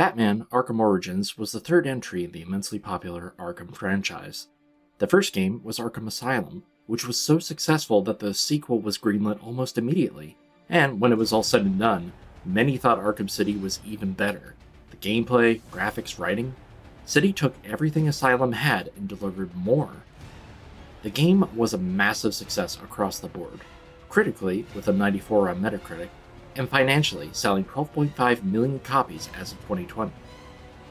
Batman Arkham Origins was the third entry in the immensely popular Arkham franchise. The first game was Arkham Asylum, which was so successful that the sequel was greenlit almost immediately, and when it was all said and done, many thought Arkham City was even better. The gameplay, graphics, writing, City took everything Asylum had and delivered more. The game was a massive success across the board, critically with a 94 on Metacritic, and financially selling 12.5 million copies as of 2020.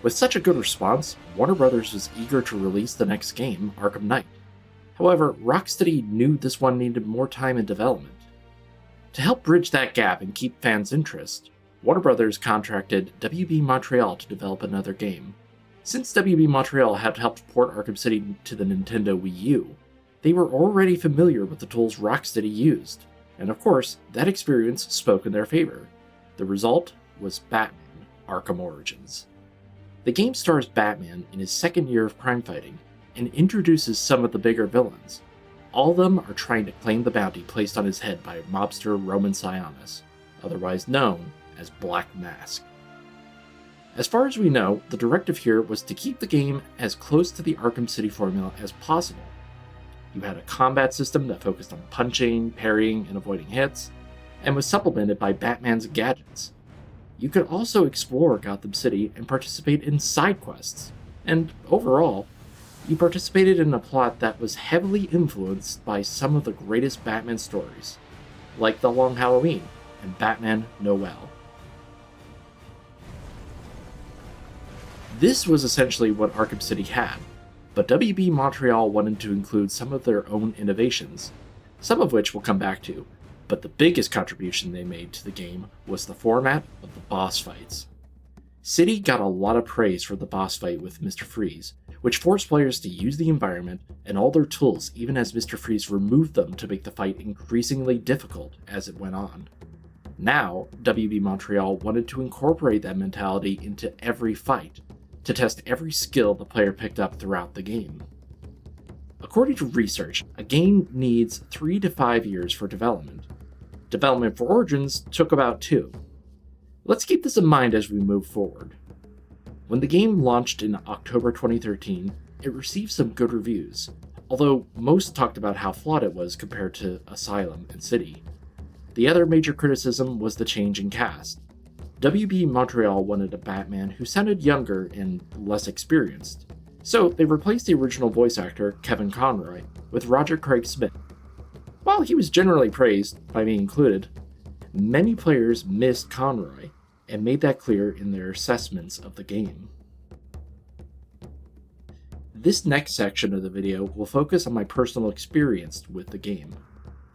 With such a good response, Warner Bros. Was eager to release the next game, Arkham Knight. However, Rocksteady knew this one needed more time in development. To help bridge that gap and keep fans' interest, Warner Bros. Contracted WB Montreal to develop another game. Since WB Montreal had helped port Arkham City to the Nintendo Wii U, they were already familiar with the tools Rocksteady used, and of course, that experience spoke in their favor. The result was Batman Arkham Origins. The game stars Batman in his second year of crime fighting, and introduces some of the bigger villains. All of them are trying to claim the bounty placed on his head by mobster Roman Sionis, otherwise known as Black Mask. As far as we know, the directive here was to keep the game as close to the Arkham City formula as possible. You had a combat system that focused on punching, parrying, and avoiding hits, and was supplemented by Batman's gadgets. You could also explore Gotham City and participate in side quests, and overall, you participated in a plot that was heavily influenced by some of the greatest Batman stories, like The Long Halloween and Batman Noel. This was essentially what Arkham City had, but WB Montreal wanted to include some of their own innovations, some of which we'll come back to, but the biggest contribution they made to the game was the format of the boss fights. City got a lot of praise for the boss fight with Mr. Freeze, which forced players to use the environment and all their tools even as Mr. Freeze removed them to make the fight increasingly difficult as it went on. Now, WB Montreal wanted to incorporate that mentality into every fight, to test every skill the player picked up throughout the game. According to research, a game needs 3 to 5 years for development. Development for Origins took about 2. Let's keep this in mind as we move forward. When the game launched in October 2013, it received some good reviews, although most talked about how flawed it was compared to Asylum and City. The other major criticism was the change in cast. WB Montreal wanted a Batman who sounded younger and less experienced, so they replaced the original voice actor, Kevin Conroy, with Roger Craig Smith. While he was generally praised, by me included, many players missed Conroy, and made that clear in their assessments of the game. This next section of the video will focus on my personal experience with the game.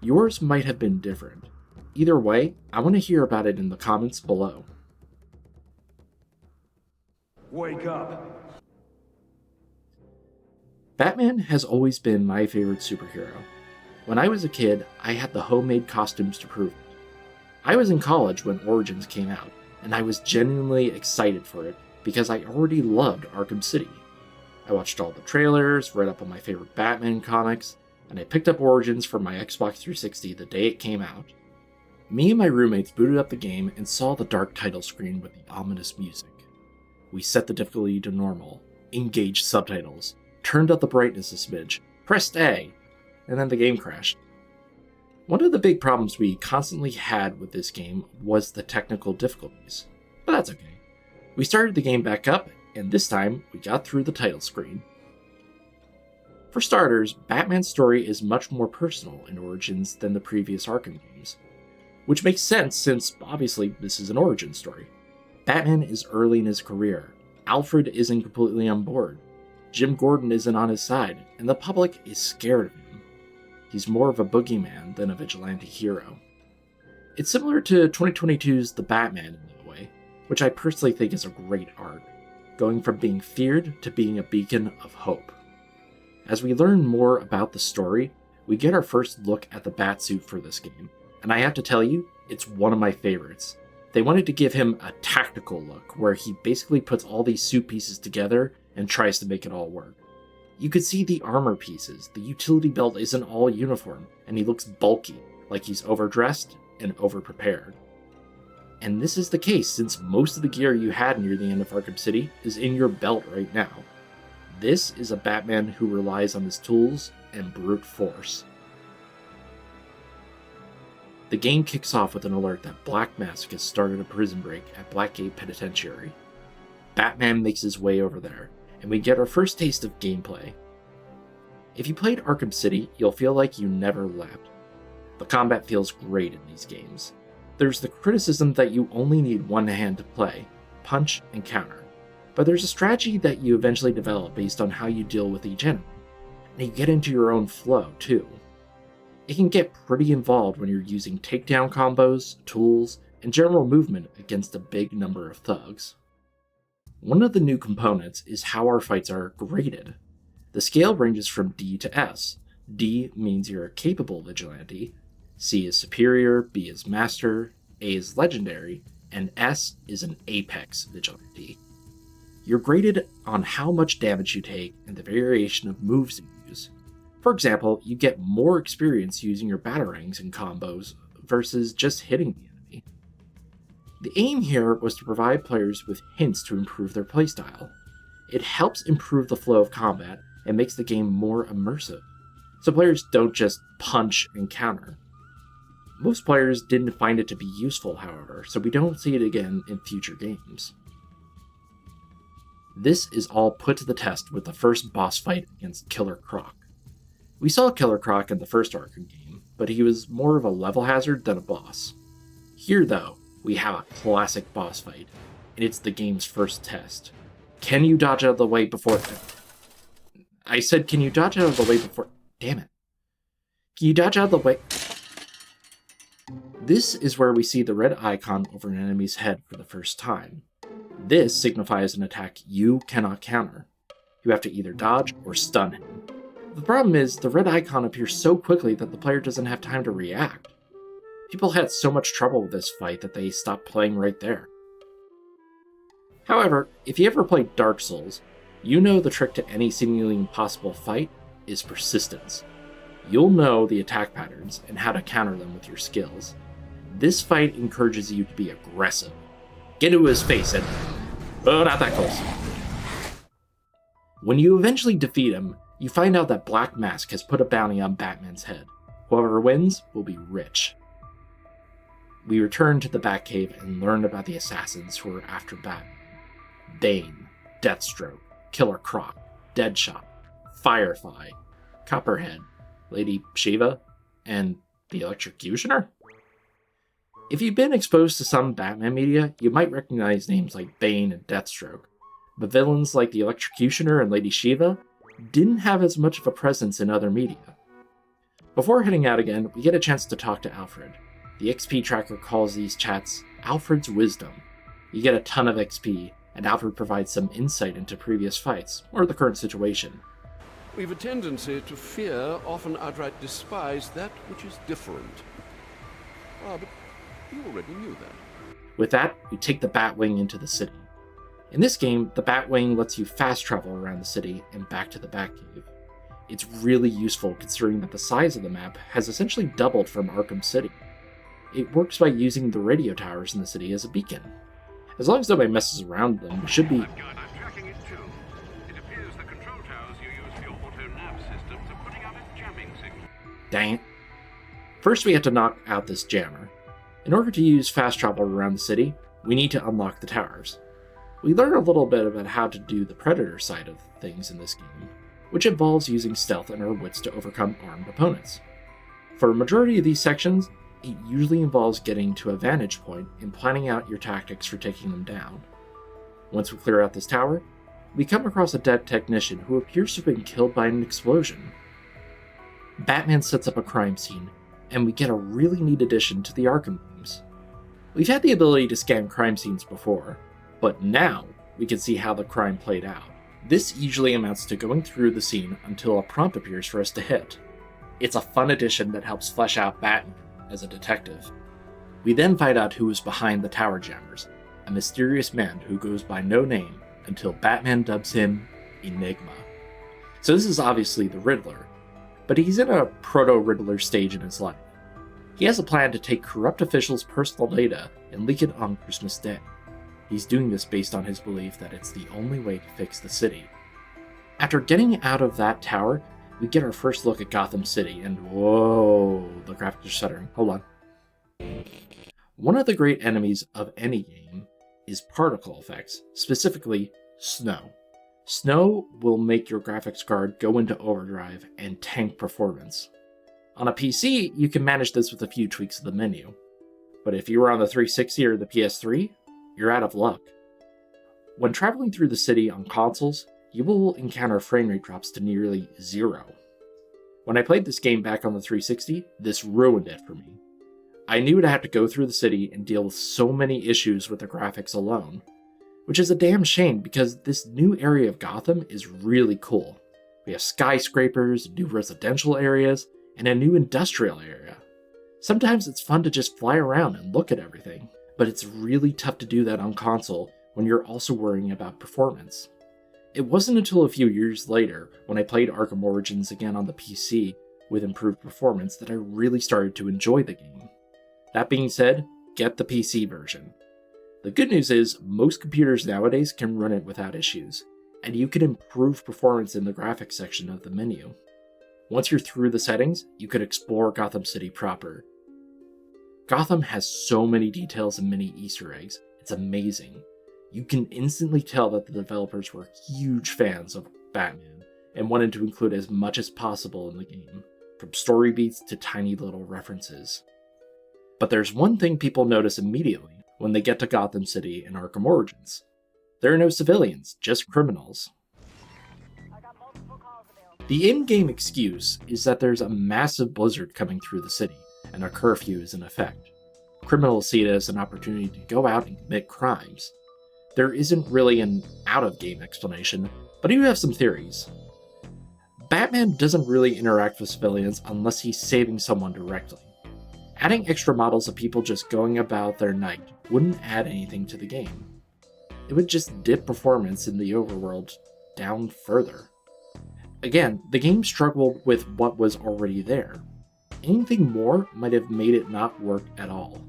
Yours might have been different. Either way, I want to hear about it in the comments below. Wake up! Batman has always been my favorite superhero. When I was a kid, I had the homemade costumes to prove it. I was in college when Origins came out, and I was genuinely excited for it because I already loved Arkham City. I watched all the trailers, read up on my favorite Batman comics, and I picked up Origins for my Xbox 360 the day it came out. Me and my roommates booted up the game and saw the dark title screen with the ominous music. We set the difficulty to normal, engaged subtitles, turned up the brightness a smidge, pressed A, and then the game crashed. One of the big problems we constantly had with this game was the technical difficulties, but that's okay. We started the game back up, and this time we got through the title screen. For starters, Batman's story is much more personal in Origins than the previous Arkham games, which makes sense since obviously this is an origin story. Batman is early in his career, Alfred isn't completely on board, Jim Gordon isn't on his side, and the public is scared of him. He's more of a boogeyman than a vigilante hero. It's similar to 2022's The Batman in that way, which I personally think is a great arc, going from being feared to being a beacon of hope. As we learn more about the story, we get our first look at the Batsuit for this game, and I have to tell you, it's one of my favorites. They wanted to give him a tactical look, where he basically puts all these suit pieces together and tries to make it all work. You could see the armor pieces, the utility belt isn't all uniform, and he looks bulky, like he's overdressed and overprepared. And this is the case since most of the gear you had near the end of Arkham City is in your belt right now. This is a Batman who relies on his tools and brute force. The game kicks off with an alert that Black Mask has started a prison break at Blackgate Penitentiary. Batman makes his way over there, and we get our first taste of gameplay. If you played Arkham City, you'll feel like you never left. The combat feels great in these games. There's the criticism that you only need one hand to play, punch and counter. But there's a strategy that you eventually develop based on how you deal with each enemy, and you get into your own flow too. It can get pretty involved when you're using takedown combos, tools, and general movement against a big number of thugs. One of the new components is how our fights are graded. The scale ranges from D to S. D means you're a capable vigilante, C is superior, B is master, A is legendary, and S is an apex vigilante. You're graded on how much damage you take and the variation of moves you use. For example, you get more experience using your batarangs and combos versus just hitting the enemy. The aim here was to provide players with hints to improve their playstyle. It helps improve the flow of combat and makes the game more immersive, so players don't just punch and counter. Most players didn't find it to be useful, however, so we don't see it again in future games. This is all put to the test with the first boss fight against Killer Croc. We saw Killer Croc in the first Arkham game, but he was more of a level hazard than a boss. Here, though, we have a classic boss fight, and it's the game's first test. Can you dodge out of the way before... I said, can you dodge out of the way before... Damn it. Can you dodge out of the way... This is where we see the red icon over an enemy's head for the first time. This signifies an attack you cannot counter. You have to either dodge or stun him. The problem is, the red icon appears so quickly that the player doesn't have time to react. People had so much trouble with this fight that they stopped playing right there. However, if you ever played Dark Souls, you know the trick to any seemingly impossible fight is persistence. You'll know the attack patterns and how to counter them with your skills. This fight encourages you to be aggressive. Get into his face and... Oh, not that close. When you eventually defeat him, you find out that Black Mask has put a bounty on Batman's head. Whoever wins will be rich. We return to the Batcave and learn about the assassins who are after Batman. Bane, Deathstroke, Killer Croc, Deadshot, Firefly, Copperhead, Lady Shiva, and the Electrocutioner? If you've been exposed to some Batman media, you might recognize names like Bane and Deathstroke, but villains like the Electrocutioner and Lady Shiva didn't have as much of a presence in other media. Before heading out again, we get a chance to talk to Alfred. The XP tracker calls these chats Alfred's Wisdom. You get a ton of XP, and Alfred provides some insight into previous fights, or the current situation. We've a tendency to fear, often outright despise, that which is different. Ah, but you already knew that. With that, we take the Batwing into the city. In this game, the Batwing lets you fast travel around the city and back to the Batcave. It's really useful considering that the size of the map has essentially doubled from Arkham City. It works by using the radio towers in the city as a beacon. As long as nobody messes around them, we should be... I'm tracking it too. It appears the control towers you use for your auto-nav systems are putting out a jamming signal. Dang it. First we have to knock out this jammer. In order to use fast travel around the city, we need to unlock the towers. We learn a little bit about how to do the Predator side of things in this game, which involves using stealth and our wits to overcome armed opponents. For a majority of these sections, it usually involves getting to a vantage point and planning out your tactics for taking them down. Once we clear out this tower, we come across a dead technician who appears to have been killed by an explosion. Batman sets up a crime scene, and we get a really neat addition to the Arkham games. We've had the ability to scan crime scenes before, but now we can see how the crime played out. This usually amounts to going through the scene until a prompt appears for us to hit. It's a fun addition that helps flesh out Batman as a detective. We then find out who is behind the tower jammers, a mysterious man who goes by no name until Batman dubs him Enigma. So this is obviously the Riddler, but he's in a proto-Riddler stage in his life. He has a plan to take corrupt officials' personal data and leak it on Christmas Day. He's doing this based on his belief that it's the only way to fix the city. After getting out of that tower, we get our first look at Gotham City, and whoa, the graphics are stuttering. Hold on. One of the great enemies of any game is particle effects, specifically snow. Snow will make your graphics card go into overdrive and tank performance. On a PC, you can manage this with a few tweaks of the menu. But if you were on the 360 or the PS3, you're out of luck. When traveling through the city on consoles, you will encounter frame rate drops to nearly 0. When I played this game back on the 360, this ruined it for me. I knew I'd have to go through the city and deal with so many issues with the graphics alone, which is a damn shame because this new area of Gotham is really cool. We have skyscrapers, new residential areas, and a new industrial area. Sometimes it's fun to just fly around and look at everything, but it's really tough to do that on console when you're also worrying about performance. It wasn't until a few years later, when I played Arkham Origins again on the PC with improved performance, that I really started to enjoy the game. That being said, get the PC version. The good news is, most computers nowadays can run it without issues, and you can improve performance in the graphics section of the menu. Once you're through the settings, you could explore Gotham City proper. Gotham has so many details and mini Easter eggs, it's amazing. You can instantly tell that the developers were huge fans of Batman and wanted to include as much as possible in the game, from story beats to tiny little references. But there's one thing people notice immediately when they get to Gotham City in Arkham Origins. There are no civilians, just criminals. The in-game excuse is that there's a massive blizzard coming through the city, and a curfew is in effect. Criminals see it as an opportunity to go out and commit crimes. There isn't really an out-of-game explanation, but I do have some theories. Batman doesn't really interact with civilians unless he's saving someone directly. Adding extra models of people just going about their night wouldn't add anything to the game. It would just dip performance in the overworld down further. Again, the game struggled with what was already there. Anything more might have made it not work at all.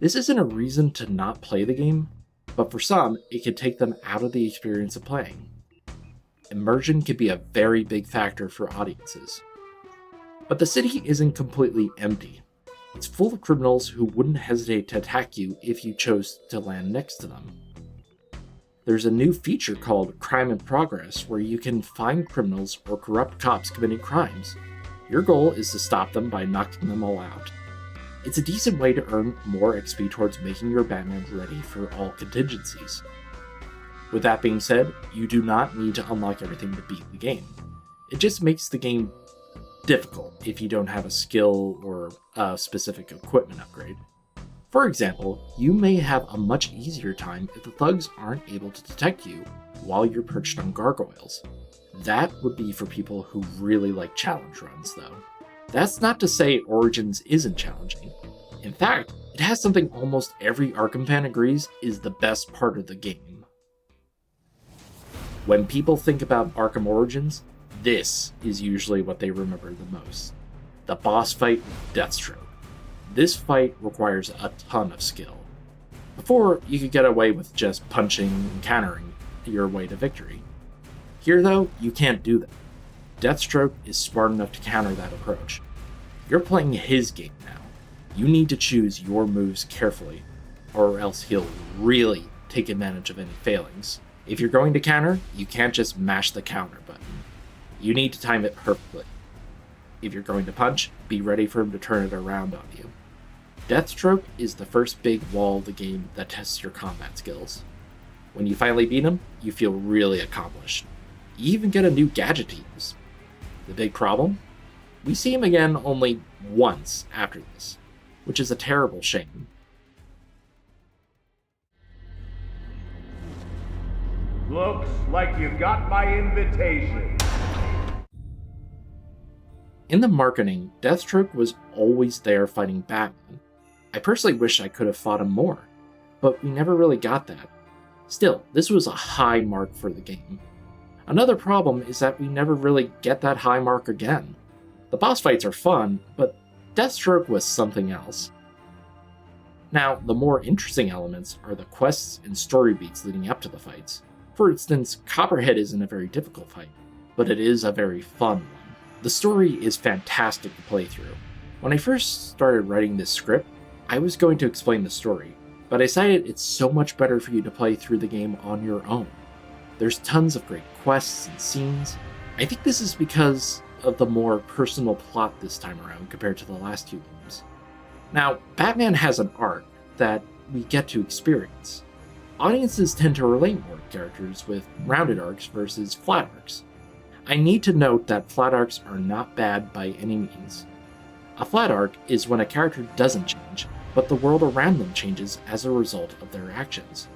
This isn't a reason to not play the game, but for some, it could take them out of the experience of playing. Immersion can be a very big factor for audiences. But the city isn't completely empty. It's full of criminals who wouldn't hesitate to attack you if you chose to land next to them. There's a new feature called Crime in Progress where you can find criminals or corrupt cops committing crimes. Your goal is to stop them by knocking them all out. It's a decent way to earn more XP towards making your Batman ready for all contingencies. With that being said, you do not need to unlock everything to beat the game. It just makes the game difficult if you don't have a skill or a specific equipment upgrade. For example, you may have a much easier time if the thugs aren't able to detect you while you're perched on gargoyles. That would be for people who really like challenge runs, though. That's not to say Origins isn't challenging. In fact, it has something almost every Arkham fan agrees is the best part of the game. When people think about Arkham Origins, this is usually what they remember the most. The boss fight with Deathstroke. This fight requires a ton of skill. Before, you could get away with just punching and countering your way to victory. Here though, you can't do that. Deathstroke is smart enough to counter that approach. You're playing his game now. You need to choose your moves carefully, or else he'll really take advantage of any failings. If you're going to counter, you can't just mash the counter button. You need to time it perfectly. If you're going to punch, be ready for him to turn it around on you. Deathstroke is the first big wall of the game that tests your combat skills. When you finally beat him, you feel really accomplished. You even get a new gadget to use. The big problem? We see him again only once after this, which is a terrible shame. Looks like you got my invitation. In the marketing, Deathstroke was always there fighting Batman. I personally wish I could have fought him more, but we never really got that. Still, this was a high mark for the game. Another problem is that we never really get that high mark again. The boss fights are fun, but Deathstroke was something else. Now, the more interesting elements are the quests and story beats leading up to the fights. For instance, Copperhead isn't a very difficult fight, but it is a very fun one. The story is fantastic to play through. When I first started writing this script, I was going to explain the story, but I decided it's so much better for you to play through the game on your own. There's tons of great quests and scenes. I think this is because of the more personal plot this time around compared to the last two games. Now, Batman has an arc that we get to experience. Audiences tend to relate more to characters with rounded arcs versus flat arcs. I need to note that flat arcs are not bad by any means. A flat arc is when a character doesn't change, but the world around them changes as a result of their actions.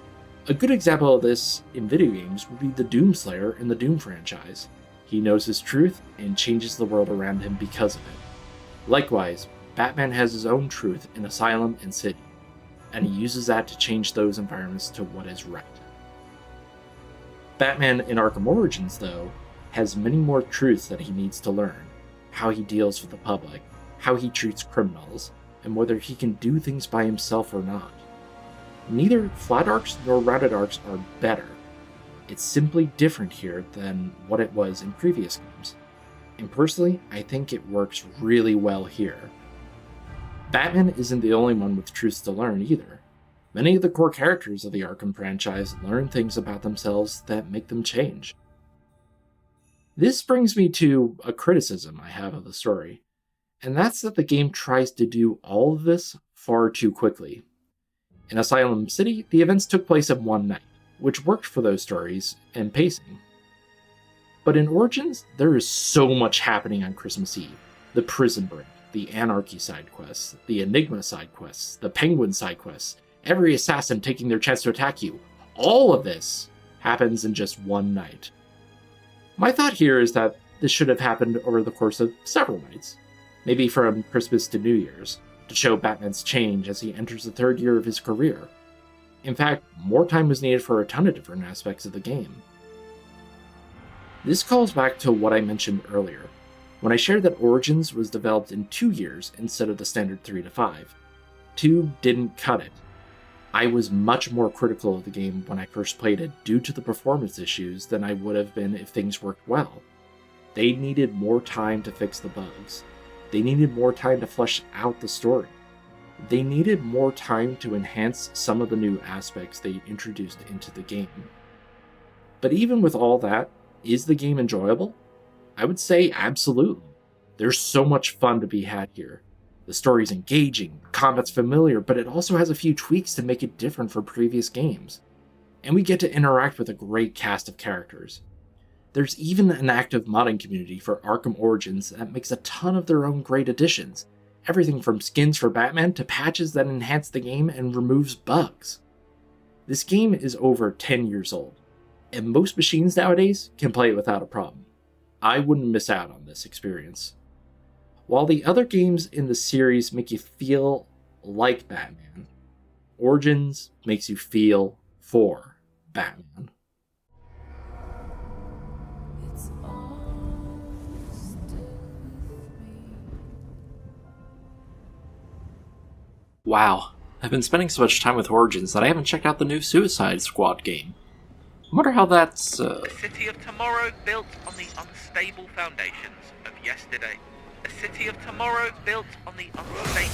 A good example of this in video games would be the Doomslayer in the Doom franchise. He knows his truth and changes the world around him because of it. Likewise, Batman has his own truth in Asylum and City, and he uses that to change those environments to what is right. Batman in Arkham Origins, though, has many more truths that he needs to learn. How he deals with the public, how he treats criminals, and whether he can do things by himself or not. Neither flat arcs nor rounded arcs are better. It's simply different here than what it was in previous games. And personally, I think it works really well here. Batman isn't the only one with truths to learn either. Many of the core characters of the Arkham franchise learn things about themselves that make them change. This brings me to a criticism I have of the story, and that's that the game tries to do all of this far too quickly. In Asylum City, the events took place in one night, which worked for those stories and pacing. But in Origins, there is so much happening on Christmas Eve. The prison break, the Anarchy side quests, the Enigma side quests, the Penguin side quests, every assassin taking their chance to attack you. All of this happens in just one night. My thought here is that this should have happened over the course of several nights, maybe from Christmas to New Year's, to show Batman's change as he enters the third year of his career. In fact, more time was needed for a ton of different aspects of the game. This calls back to what I mentioned earlier, when I shared that Origins was developed in 2 years instead of the standard 3 to 5. 2 didn't cut it. I was much more critical of the game when I first played it due to the performance issues than I would have been if things worked well. They needed more time to fix the bugs. They needed more time to flesh out the story. They needed more time to enhance some of the new aspects they introduced into the game. But even with all that, is the game enjoyable? I would say absolutely. There's so much fun to be had here. The story's engaging, combat's familiar, but it also has a few tweaks to make it different from previous games. And we get to interact with a great cast of characters. There's even an active modding community for Arkham Origins that makes a ton of their own great additions. Everything from skins for Batman to patches that enhance the game and removes bugs. This game is over 10 years old, and most machines nowadays can play it without a problem. I wouldn't miss out on this experience. While the other games in the series make you feel like Batman, Origins makes you feel for Batman. Wow, I've been spending so much time with Origins that I haven't checked out the new Suicide Squad game. I wonder how that's, A city of tomorrow built on the unstable foundations of yesterday. A city of tomorrow built on the unstable...